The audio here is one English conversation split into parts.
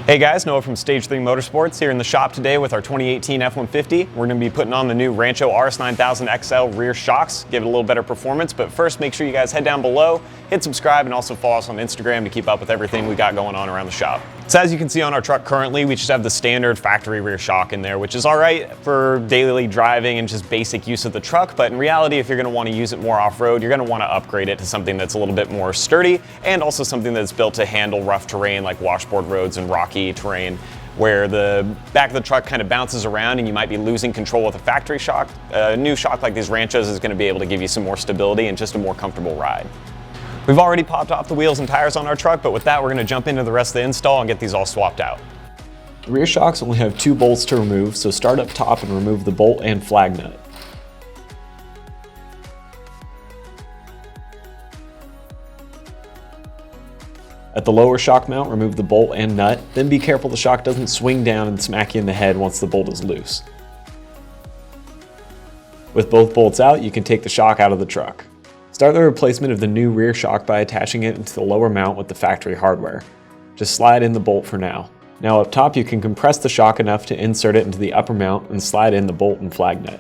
Hey guys, Noah from Stage 3 Motorsports here in the shop today with our 2018 F-150. We're going to be putting on the new Rancho RS9000XL rear shocks, give it a little better performance, but first make sure you guys head down below, hit subscribe, and also follow us on Instagram to keep up with everything we got going on around the shop. So as you can see on our truck currently, we just have the standard factory rear shock in there, which is alright for daily driving and just basic use of the truck, but in reality, if you're going to want to use it more off-road, you're going to want to upgrade it to something that's a little bit more sturdy and also something that's built to handle rough terrain like washboard roads and rocky terrain where the back of the truck kind of bounces around and you might be losing control with a factory shock. A new shock like these Ranchos is going to be able to give you some more stability and just a more comfortable ride. We've already popped off the wheels and tires on our truck, but with that we're going to jump into the rest of the install and get these all swapped out. The rear shocks only have 2 bolts to remove, so start up top and remove the bolt and flag nut. At the lower shock mount, remove the bolt and nut, then be careful the shock doesn't swing down and smack you in the head once the bolt is loose. With both bolts out, you can take the shock out of the truck. Start the replacement of the new rear shock by attaching it into the lower mount with the factory hardware. Just slide in the bolt for now. Now up top you can compress the shock enough to insert it into the upper mount and slide in the bolt and flag nut.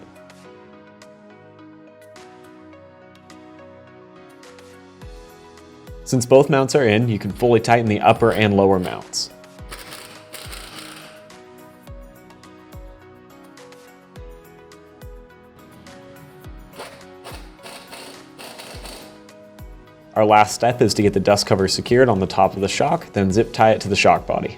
Since both mounts are in, you can fully tighten the upper and lower mounts. Our last step is to get the dust cover secured on the top of the shock, then zip tie it to the shock body.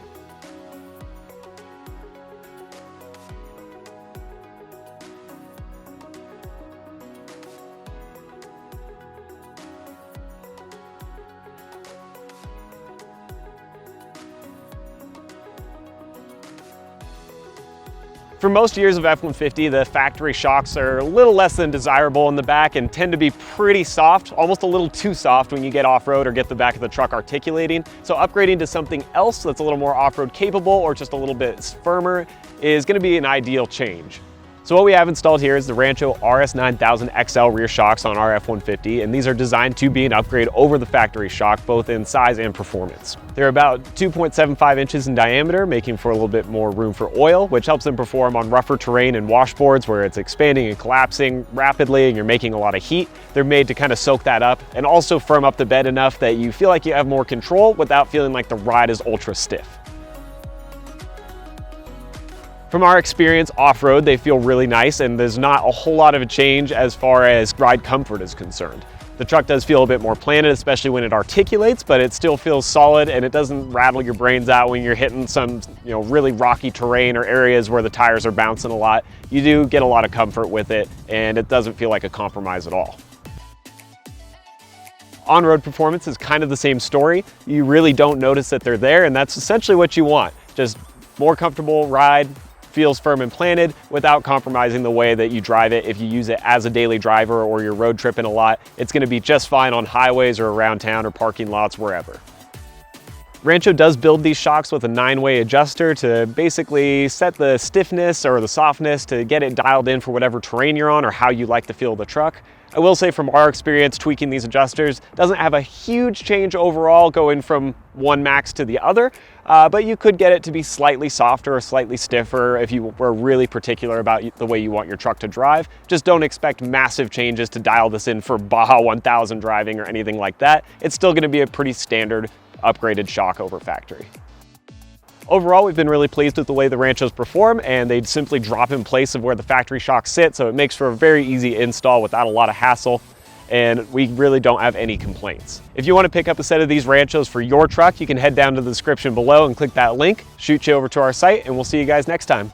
For most years of F-150, the factory shocks are a little less than desirable in the back and tend to be pretty soft, almost a little too soft when you get off-road or get the back of the truck articulating. So upgrading to something else that's a little more off-road capable or just a little bit firmer is going to be an ideal change. So what we have installed here is the Rancho RS9000XL rear shocks on our F-150, and these are designed to be an upgrade over the factory shock, both in size and performance. They're about 2.75 inches in diameter, making for a little bit more room for oil, which helps them perform on rougher terrain and washboards where it's expanding and collapsing rapidly and you're making a lot of heat. They're made to kind of soak that up and also firm up the bed enough that you feel like you have more control without feeling like the ride is ultra stiff. From our experience off-road, they feel really nice and there's not a whole lot of a change as far as ride comfort is concerned. The truck does feel a bit more planted, especially when it articulates, but it still feels solid and it doesn't rattle your brains out when you're hitting some really rocky terrain or areas where the tires are bouncing a lot. You do get a lot of comfort with it and it doesn't feel like a compromise at all. On-road performance is kind of the same story. You really don't notice that they're there and that's essentially what you want. Just more comfortable ride, feels firm and planted without compromising the way that you drive it. If you use it as a daily driver or you're road tripping a lot, it's going to be just fine on highways or around town or parking lots, wherever. Rancho does build these shocks with a 9-way adjuster to basically set the stiffness or the softness to get it dialed in for whatever terrain you're on or how you like the feel of the truck. I will say from our experience tweaking these adjusters, doesn't have a huge change overall going from one max to the other, but you could get it to be slightly softer or slightly stiffer if you were really particular about the way you want your truck to drive. Just don't expect massive changes to dial this in for Baja 1000 driving or anything like that. It's still going to be a pretty standard upgraded shock over factory. Overall, we've been really pleased with the way the Ranchos perform, and they simply drop in place of where the factory shocks sit, so it makes for a very easy install without a lot of hassle, and we really don't have any complaints. If you want to pick up a set of these Ranchos for your truck, you can head down to the description below and click that link, shoot you over to our site, and we'll see you guys next time.